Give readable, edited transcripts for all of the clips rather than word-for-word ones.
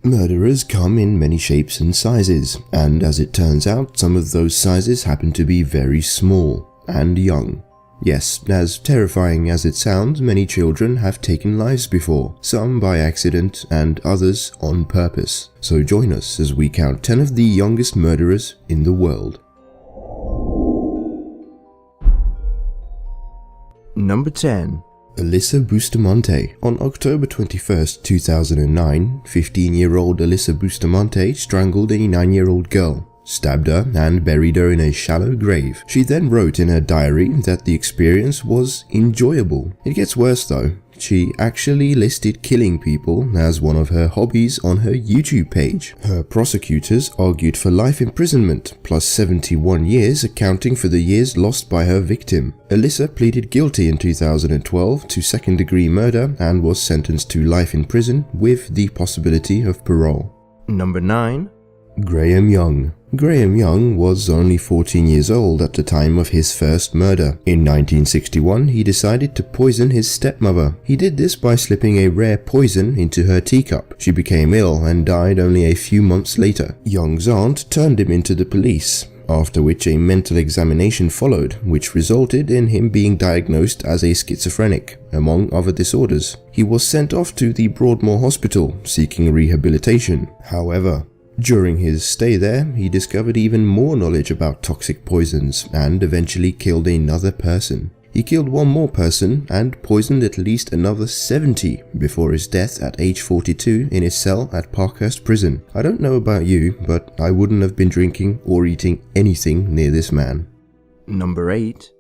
Murderers come in many shapes and sizes, and as it turns out, some of those sizes happen to be very small and young. Yes, as terrifying as it sounds, many children have taken lives before, some by accident and others on purpose. So join us as we count 10 of the youngest murderers in the world. Number 10. Alyssa Bustamante. On October 21st, 2009, 15-year-old Alyssa Bustamante strangled a 9-year-old girl, stabbed her and buried her in a shallow grave. She then wrote in her diary that the experience was enjoyable. It gets worse though. She actually listed killing people as one of her hobbies on her YouTube page. Her prosecutors argued for life imprisonment plus 71 years, accounting for the years lost by her victim. Alyssa pleaded guilty in 2012 to second-degree murder and was sentenced to life in prison with the possibility of parole. Number 9. Graham Young. Graham Young was only 14 years old at the time of his first murder. In 1961, he decided to poison his stepmother. He did this by slipping a rare poison into her teacup. She became ill and died only a few months later. Young's aunt turned him into the police, after which a mental examination followed, which resulted in him being diagnosed as a schizophrenic, among other disorders. He was sent off to the Broadmoor Hospital, seeking rehabilitation. However, during his stay there, he discovered even more knowledge about toxic poisons and eventually killed another person. He killed one more person and poisoned at least another 70 before his death at age 42 in his cell at Parkhurst Prison. I don't know about you, but I wouldn't have been drinking or eating anything near this man. Number 8.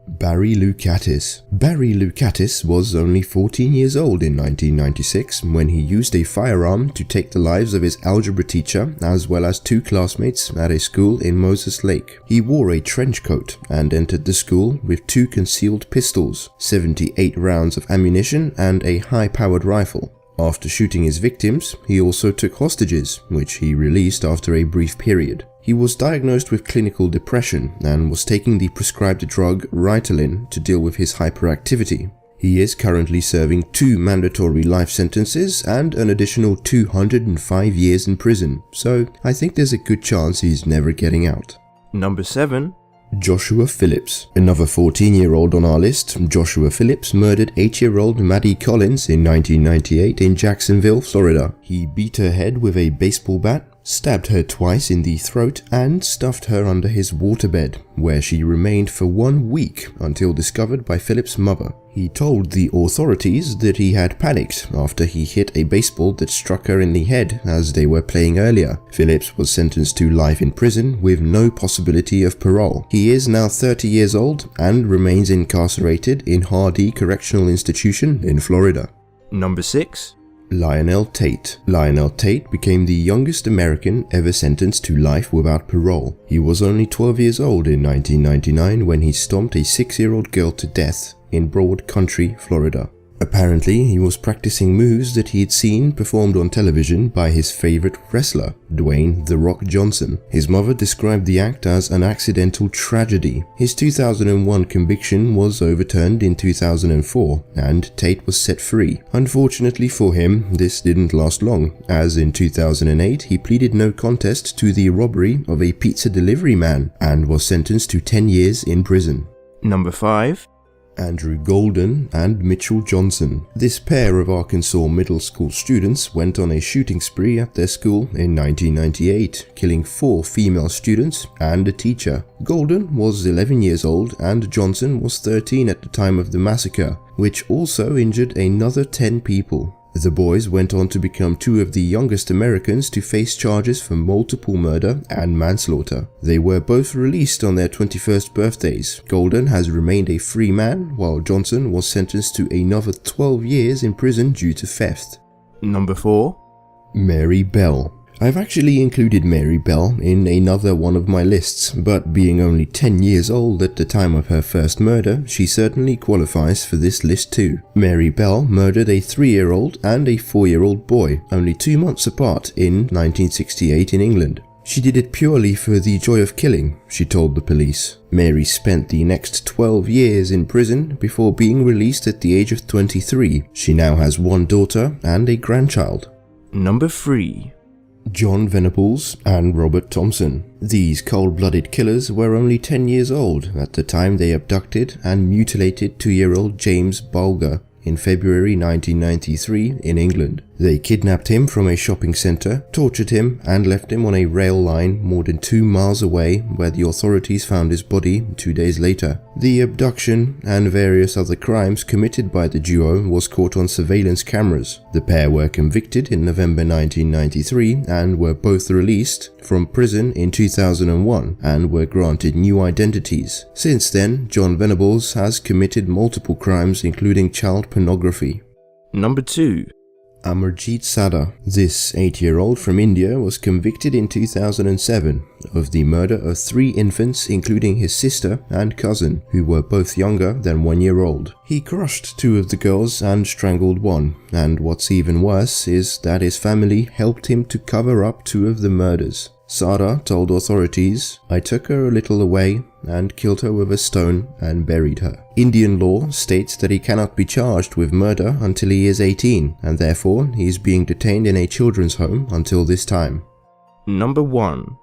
Barry Loukatis. Barry Loukatis was only 14 years old in 1996 when he used a firearm to take the lives of his algebra teacher as well as 2 classmates at a school in Moses Lake. He wore a trench coat and entered the school with 2 concealed pistols, 78 rounds of ammunition and a high-powered rifle. After shooting his victims, he also took hostages, which he released after a brief period. He was diagnosed with clinical depression and was taking the prescribed drug Ritalin to deal with his hyperactivity. He is currently serving 2 mandatory life sentences and an additional 205 years in prison, so I think there's a good chance he's never getting out. Number 7. Joshua Phillips. Another 14-year-old on our list, Joshua Phillips murdered 8-year-old Maddie Collins in 1998 in Jacksonville, Florida. He beat her head with a baseball bat, stabbed her twice in the throat, and stuffed her under his waterbed, where she remained for 1 week until discovered by Phillips' mother. He told the authorities that he had panicked after he hit a baseball that struck her in the head as they were playing earlier. Phillips was sentenced to life in prison with no possibility of parole. He is now 30 years old and remains incarcerated in Hardy Correctional Institution in Florida. Number 6. Lionel Tate. Lionel Tate became the youngest American ever sentenced to life without parole. He was only 12 years old in 1999 when he stomped a 6-year-old girl to death in Broad Country, Florida. Apparently, he was practicing moves that he had seen performed on television by his favorite wrestler, Dwayne "The Rock" Johnson. His mother described the act as an accidental tragedy. His 2001 conviction was overturned in 2004, and Tate was set free. Unfortunately for him, this didn't last long, as in 2008 he pleaded no contest to the robbery of a pizza delivery man and was sentenced to 10 years in prison. Number 5. Andrew Golden and Mitchell Johnson. This pair of Arkansas middle school students went on a shooting spree at their school in 1998, killing 4 female students and a teacher. Golden was 11 years old and Johnson was 13 at the time of the massacre, which also injured another 10 people. The boys went on to become 2 of the youngest Americans to face charges for multiple murder and manslaughter. They were both released on their 21st birthdays. Golden has remained a free man, while Johnson was sentenced to another 12 years in prison due to theft. Number 4. Mary Bell. I've actually included Mary Bell in another one of my lists, but being only 10 years old at the time of her first murder, she certainly qualifies for this list too. Mary Bell murdered a 3-year-old and a 4-year-old boy, only 2 months apart in 1968 in England. She did it purely for the joy of killing, she told the police. Mary spent the next 12 years in prison before being released at the age of 23. She now has 1 daughter and a grandchild. Number 3. John Venables and Robert Thompson. These cold-blooded killers were only 10 years old at the time they abducted and mutilated 2-year-old James Bulger in February 1993 in England. They kidnapped him from a shopping centre, tortured him and left him on a rail line more than 2 miles away, where the authorities found his body 2 days later. The abduction and various other crimes committed by the duo was caught on surveillance cameras. The pair were convicted in November 1993 and were both released from prison in 2001 and were granted new identities. Since then, John Venables has committed multiple crimes including child pornography. Number 2. Amarjeet Sada. This 8-year-old from India was convicted in 2007 of the murder of 3 infants, including his sister and cousin, who were both younger than 1 year old. He crushed 2 of the girls and strangled 1, and what's even worse is that his family helped him to cover up 2 of the murders. Sada told authorities, "I took her a little away and killed her with a stone and buried her." Indian law states that he cannot be charged with murder until he is 18, and therefore he is being detained in a children's home until this time. Number 1.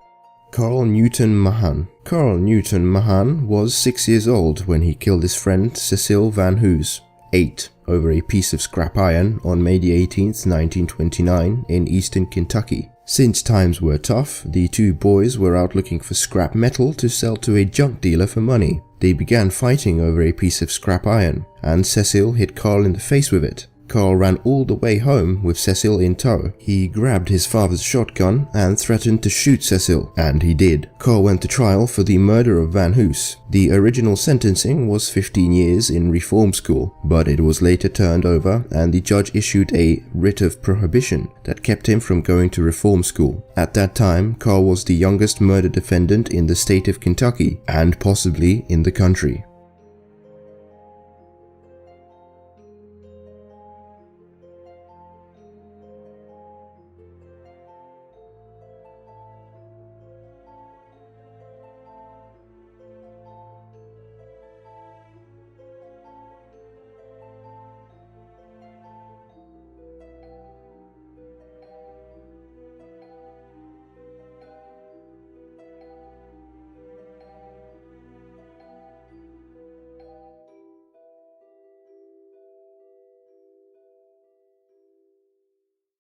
Carl Newton Mahan. Carl Newton Mahan was 6 years old when he killed his friend Cecil Van Hoos, 8, over a piece of scrap iron on May 18, 1929 in eastern Kentucky. Since times were tough, the 2 boys were out looking for scrap metal to sell to a junk dealer for money. They began fighting over a piece of scrap iron, and Cecil hit Carl in the face with it. Carl ran all the way home with Cecil in tow. He grabbed his father's shotgun and threatened to shoot Cecil, and he did. Carl went to trial for the murder of Van Hoos. The original sentencing was 15 years in reform school, but it was later turned over and the judge issued a writ of prohibition that kept him from going to reform school. At that time, Carl was the youngest murder defendant in the state of Kentucky and possibly in the country.